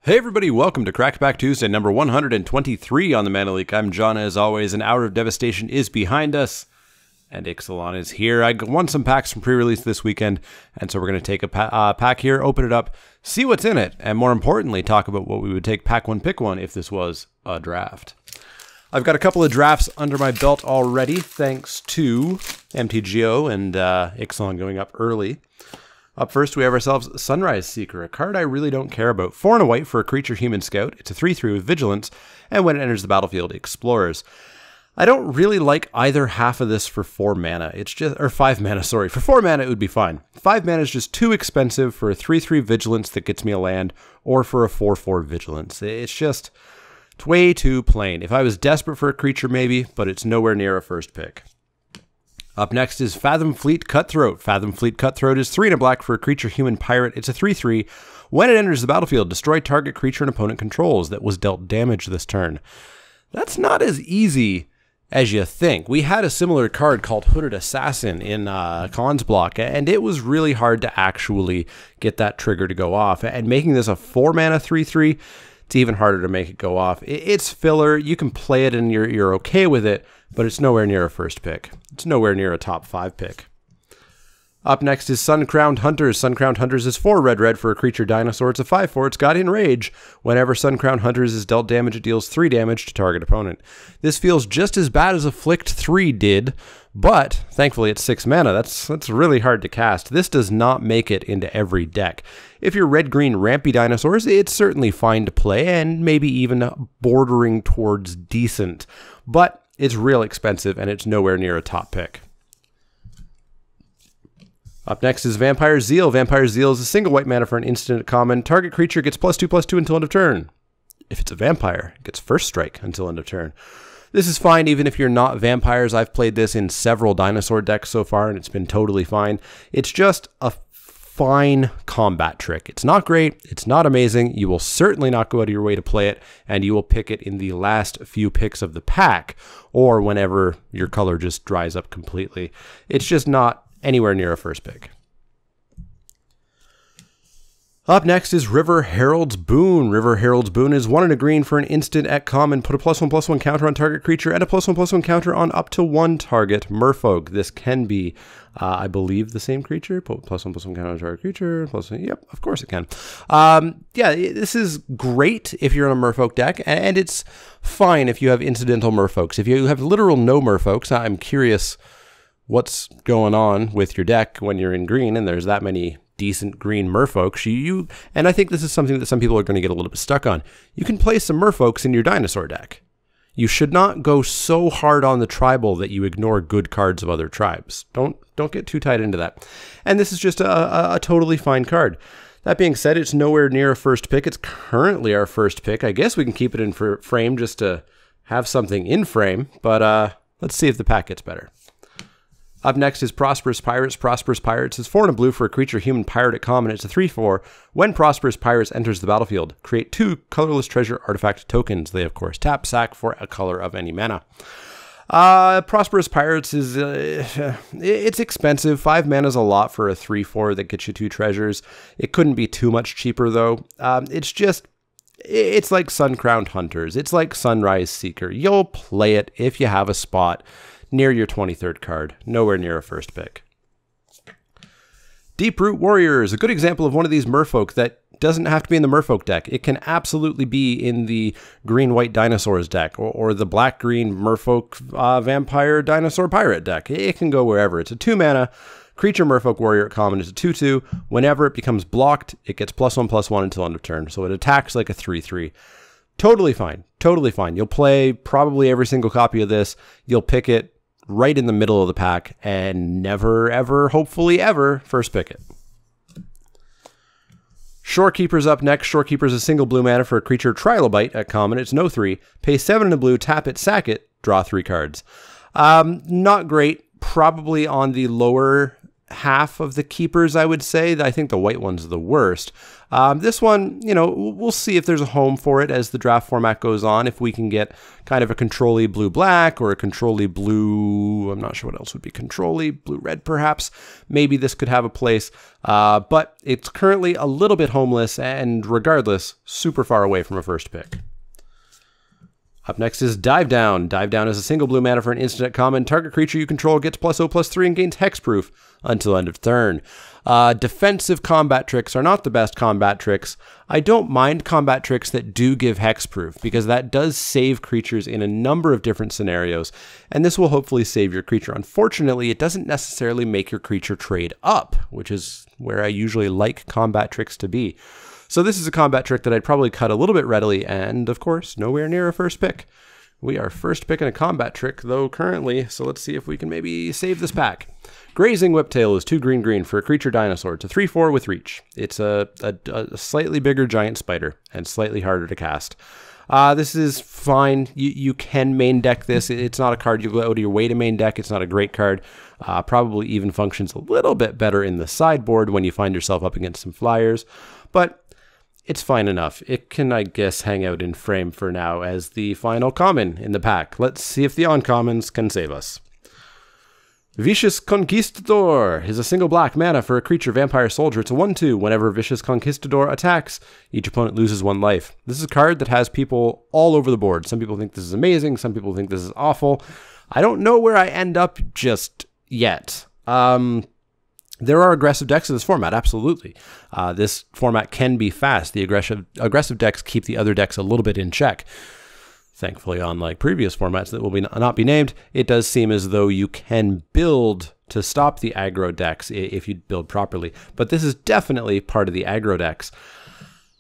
Hey everybody, welcome to Crackback Tuesday, number 123 on the Mana Leek. I'm John, as always. An hour of devastation is behind us, and Ixalan is here. I won some packs from pre-release this weekend, and so we're going to take a pack here, open it up, see what's in it, and more importantly, talk about what we would take pack one, pick one if this was a draft. I've got a couple of drafts under my belt already, thanks to MTGO and Ixalan going up early. Up first, we have ourselves Sunrise Seeker, a card I really don't care about. 4 and a white for a creature human scout. It's a 3/3 with vigilance, and when it enters the battlefield, it explores. I don't really like either half of this for 4 mana. It's just, or 5 mana, sorry. For 4 mana, it would be fine. 5 mana is just too expensive for a 3/3 vigilance that gets me a land, or for a 4/4 vigilance. It's way too plain. If I was desperate for a creature, maybe, but it's nowhere near a first pick. Up next is Fathom Fleet Cutthroat. Fathom Fleet Cutthroat is 3 and a black for a creature human pirate. It's a 3/3. When it enters the battlefield, destroy target creature an opponent controls that was dealt damage this turn. That's not as easy as you think. We had a similar card called Hooded Assassin in Khan's block, and it was really hard to actually get that trigger to go off. And making this a 4 mana 3/3, it's even harder to make it go off. It's filler. You can play it and you're okay with it, but it's nowhere near a first pick. It's nowhere near a top 5 pick. Up next is Sun-Crowned Hunters. Sun-Crowned Hunters is 4 red for a creature dinosaur. It's a 5/4. It's got Enrage. Whenever Sun-Crowned Hunters is dealt damage, it deals 3 damage to target opponent. This feels just as bad as Afflict 3 did, but thankfully it's 6 mana. That's really hard to cast. This does not make it into every deck. If you're red-green rampy dinosaurs, it's certainly fine to play and maybe even bordering towards decent, but it's real expensive and it's nowhere near a top pick. Up next is Vampire Zeal. Vampire Zeal is a single white mana for an instant at common. Target creature gets +2/+2 until end of turn. If it's a vampire, it gets first strike until end of turn. This is fine even if you're not vampires. I've played this in several dinosaur decks so far and it's been totally fine. It's just a fine combat trick. It's not great. It's not amazing. You will certainly not go out of your way to play it, and you will pick it in the last few picks of the pack or whenever your color just dries up completely. It's just not anywhere near a first pick. Up next is River Herald's Boon. River Herald's Boon is 1 and a green for an instant at common. Put a +1/+1 counter on target creature and a +1/+1 counter on up to 1 target merfolk. This can be, I believe, the same creature. Put +1/+1 counter on target creature. Yep, of course it can. Yeah, this is great if you're on a merfolk deck, and it's fine if you have incidental merfolks. If you have literal no merfolks, I'm curious what's going on with your deck when you're in green and there's that many decent green merfolks. And I think this is something that some people are going to get a little bit stuck on. You can play some merfolks in your dinosaur deck. You should not go so hard on the tribal that you ignore good cards of other tribes. Don't get too tied into that. And this is just a totally fine card. That being said, it's nowhere near a first pick. It's currently our first pick. I guess we can keep it in frame just to have something in frame, but let's see if the pack gets better. Up next is Prosperous Pirates. Prosperous Pirates is 4 and a blue for a creature human pirate at common. It's a 3/4. When Prosperous Pirates enters the battlefield, create 2 colorless treasure artifact tokens. They, of course, tap, sack for a color of any mana. Prosperous Pirates is, it's expensive. 5 mana is a lot for a 3/4 that gets you 2 treasures. It couldn't be too much cheaper, though. It's like Sun-Crowned Hunters. It's like Sunrise Seeker. You'll play it if you have a spot near your 23rd card, nowhere near a first pick. Deeproot Warrior is a good example of one of these merfolk that doesn't have to be in the merfolk deck. It can absolutely be in the green-white dinosaurs deck or the black-green merfolk vampire dinosaur pirate deck. It can go wherever. It's a 2 mana creature merfolk warrior at common. It's a 2/2. Whenever it becomes blocked, it gets +1/+1 until end of turn. So it attacks like a 3/3. Totally fine. Totally fine. You'll play probably every single copy of this. You'll pick it right in the middle of the pack and never, ever, hopefully ever, first pick it. Shorekeeper's up next. Shorekeeper's a single blue mana for a creature Trilobite at common. It's no 3. Pay 7 in a blue, tap it, sack it, draw 3 cards. Not great. Probably on the lower half of the keepers, I would say. I think the white one's the worst. This one, you know, we'll see if there's a home for it as the draft format goes on. If we can get kind of a control-y blue-black or a control-y blue, I'm not sure what else would be control-y, blue-red perhaps. Maybe this could have a place, but it's currently a little bit homeless and regardless, super far away from a first pick. Up next is Dive Down. Dive Down is a single blue mana for an instant at common. Target creature you control gets +0/+3 and gains hexproof until end of turn. Defensive combat tricks are not the best combat tricks. I don't mind combat tricks that do give hexproof because that does save creatures in a number of different scenarios, and this will hopefully save your creature. Unfortunately, it doesn't necessarily make your creature trade up, which is where I usually like combat tricks to be. So this is a combat trick that I'd probably cut a little bit readily, and of course, nowhere near a first pick. We are first picking a combat trick, though, currently, so let's see if we can maybe save this pack. Grazing Whiptail is 2 green for a creature dinosaur. It's a 3/4 with reach. It's a slightly bigger giant spider, and slightly harder to cast. This is fine. You can main deck this. It's not a card you go out of your way to main deck. It's not a great card. Probably even functions a little bit better in the sideboard when you find yourself up against some flyers, but it's fine enough. It can, I guess, hang out in frame for now as the final common in the pack. Let's see if the uncommons can save us. Vicious Conquistador is a single black mana for a creature vampire soldier. It's a 1/2. Whenever Vicious Conquistador attacks, each opponent loses 1 life. This is a card that has people all over the board. Some people think this is amazing. Some people think this is awful. I don't know where I end up just yet. There are aggressive decks in this format, absolutely. This format can be fast. The aggressive decks keep the other decks a little bit in check. Thankfully, unlike previous formats that will not be named, it does seem as though you can build to stop the aggro decks if you build properly. But this is definitely part of the aggro decks.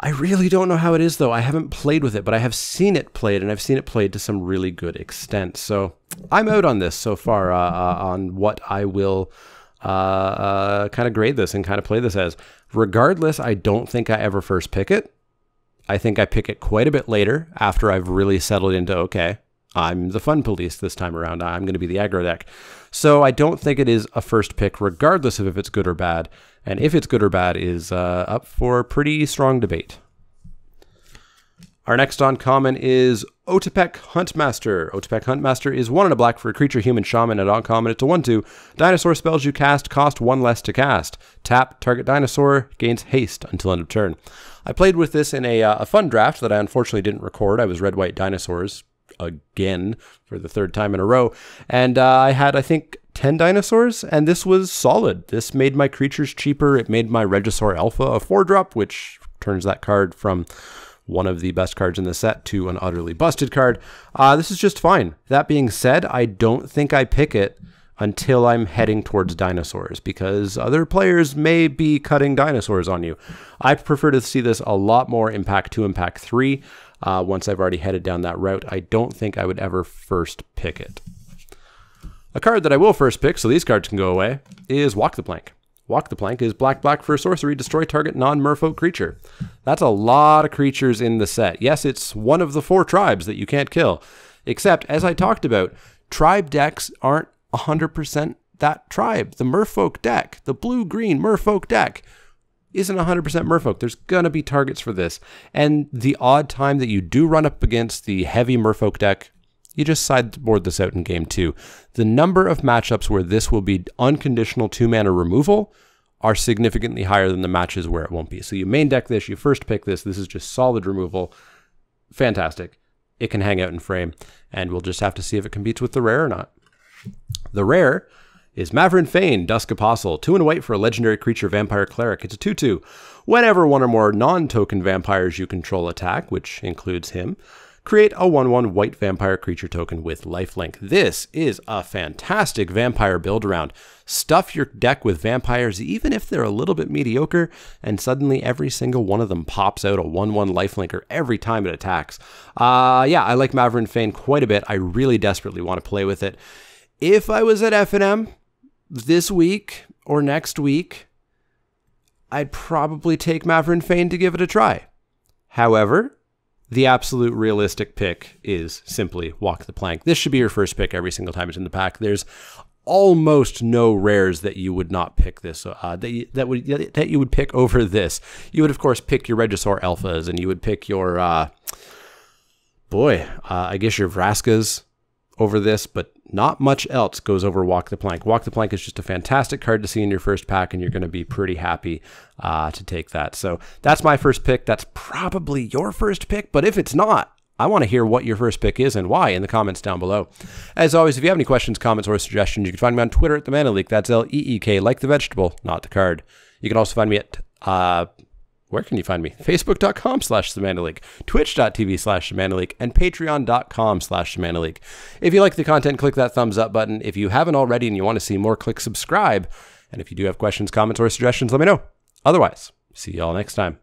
I really don't know how it is, though. I haven't played with it, but I have seen it played, and I've seen it played to some really good extent. So I'm out on this so far on what I will kind of grade this and kind of play this as. Regardless, I don't think I ever first pick it. I think I pick it quite a bit later after I've really settled into, okay, I'm the fun police this time around. I'm going to be the aggro deck. So I don't think it is a first pick, regardless of if it's good or bad. And if it's good or bad is up for pretty strong debate. Our next uncommon is Otepec Huntmaster. Otepec Huntmaster is 1 and a black for a creature, human, shaman, and uncommon. It's a 1/2. Dinosaur spells you cast cost 1 less to cast. Tap, target dinosaur, gains haste until end of turn. I played with this in a fun draft that I unfortunately didn't record. I was red, white dinosaurs again for the 3rd time in a row. And I had, I think, 10 dinosaurs, and this was solid. This made my creatures cheaper. It made my Regisaur Alpha a 4-drop, which turns that card from one of the best cards in the set to an utterly busted card. This is just fine. That being said, I don't think I pick it until I'm heading towards dinosaurs, because other players may be cutting dinosaurs on you. I prefer to see this a lot more in Pack 2 and Pack 3. Once I've already headed down that route, I don't think I would ever first pick it. A card that I will first pick, so these cards can go away, is Walk the Plank. Walk the Plank is black for a sorcery, destroy target non-merfolk creature. That's a lot of creatures in the set. Yes, it's one of the 4 tribes that you can't kill, except, as I talked about, tribe decks aren't 100% that tribe. The merfolk deck, the blue-green merfolk deck, isn't 100% merfolk. There's gonna be targets for this. And the odd time that you do run up against the heavy merfolk deck, you just sideboard this out in game 2. The number of matchups where this will be unconditional 2-mana removal are significantly higher than the matches where it won't be. So you main deck this, you first pick this. This is just solid removal. Fantastic. It can hang out in frame, and we'll just have to see if it competes with the rare or not. The rare is Mavrin Fane, Dusk Apostle, 2 and white for a legendary creature vampire cleric. It's a 2/2. Whenever 1 or more non-token vampires you control attack, which includes him, create a 1/1 white vampire creature token with lifelink. This is a fantastic vampire build around. Stuff your deck with vampires, even if they're a little bit mediocre, and suddenly every single one of them pops out a 1/1 lifelinker every time it attacks. Yeah, I like Mavrin Fane quite a bit. I really desperately want to play with it. If I was at FNM this week or next week, I'd probably take Mavrin Fane to give it a try. However, the absolute realistic pick is simply Walk the Plank. This should be your first pick every single time it's in the pack. There's almost no rares that you would not pick this, that you would pick over this. You would, of course, pick your Regisaur Alphas, and you would pick your, I guess your Vraskas over this, but not much else goes over Walk the Plank. Walk the Plank is just a fantastic card to see in your first pack, and you're going to be pretty happy to take that. So that's my first pick. That's probably your first pick, but if it's not, I want to hear what your first pick is and why in the comments down below. As always, if you have any questions, comments, or suggestions, you can find me on Twitter at the Mana Leek. That's Leek, like the vegetable, not the card. You can also find me at, where can you find me? Facebook.com/TheManaLeek, Twitch.tv/TheManaLeek, and Patreon.com/TheManaLeek. If you like the content, click that thumbs up button. If you haven't already and you want to see more, click subscribe. And if you do have questions, comments, or suggestions, let me know. Otherwise, see you all next time.